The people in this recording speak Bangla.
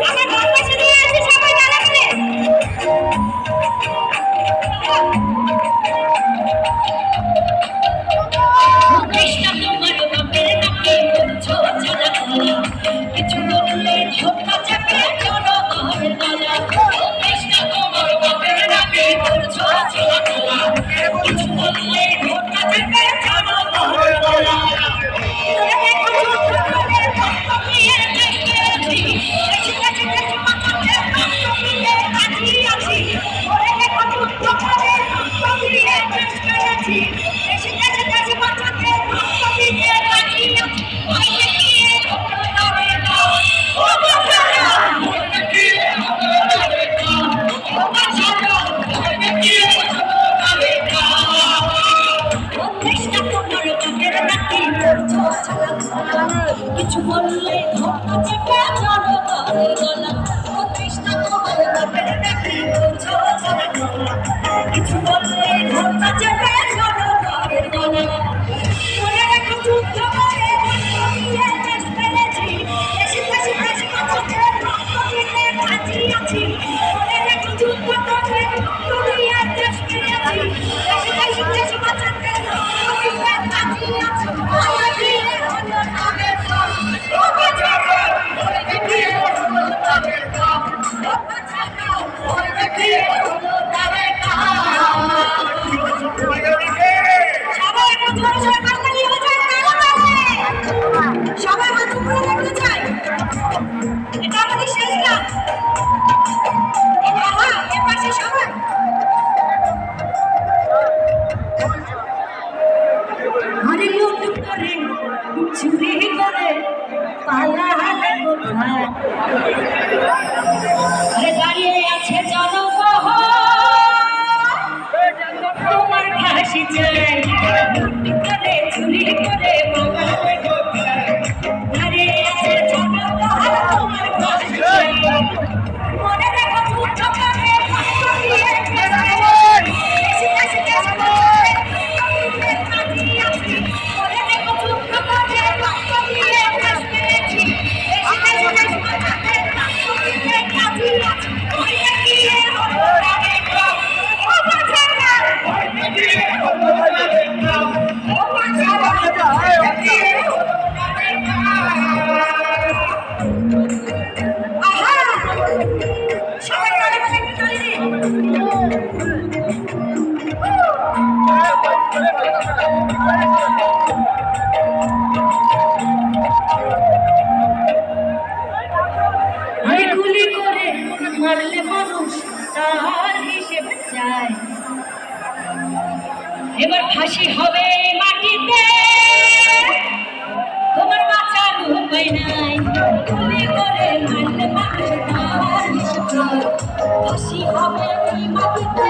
আমার বাম পাশে দিয়ে আছে সবাই দাঁড়াচ্ছে। কৃষ্ণ তোমার বাপের নাকি করছো ছাড়া খোলা, কিছু বললে ঝোঁকা চাপে জনগণের গলা। কৃষ্ণ তোমার বাপের নাকি করছো ছাড়া খোলা, কিছু বললে ঝোঁকা চাপে জনগণের গলা। কিছু বললে ধোঁকা চেপে জনগণের গলা। ও কৃষ্ণ তোমার বাপের নাকি করছো ছাড়া খোলা, কিছু বললে ধোঁকা চেপে জনগণের গলা। মনে রেখো যুদ্ধ করে দিয়ে দেশ পেরেছি, দেশি দেশি দেশি বাঁচাতে রক্ত দিতে রাজি আছি। মনে রেখো যুদ্ধ করে দিয়ে দেশ পেরেছি, দেশি দেশি দেশি বাঁচাতে রক্ত দিতে রাজি আছি। সবাই হাত উপরে রাখতে চাই, এটা আমাদের শেষ গান। এর পাশে সবাই ঘরে লুট করে চুরি করে পালালে কোথায়, ঘরে দাঁড়িয়ে আছে জনগণ তোমার ফাঁসি চাই। লুট করে চুরি করে পালালে কোথায়, দাঁড়িয়ে আছে জনগণ তোমার ফাঁসি চাই। মনে রেখো যুদ্ধ করে রক্ত দিয়ে দেশি দেশি দেশ করে রাজি আছি। মনে রেখো যুদ্ধ করে রক্ত দিয়ে দেশ পেরেছি, দেশি দেশি দেশ বাঁচাতে রক্ত দিতে রাজি আছি। ভয়টা গিয়ে হলো তাদের কাম, ও বাঁচারা ভয়টা গিয়ে হলো তাদের কাম, ও বাঁচারা ভয়টা গিয়ে হলো তাদের কাম। আহা সবাই তালি বাজাতে তালি দিন। গুলি করে মারলে মানুষ তার হিসেব চায়, এবার ফাঁসি হবে মাটিতে তোমার বাঁচার উপায় নাই। গুলি করে মারলে মানুষ তার হিসেব চায়, ফাঁসি হবে মাটিতে।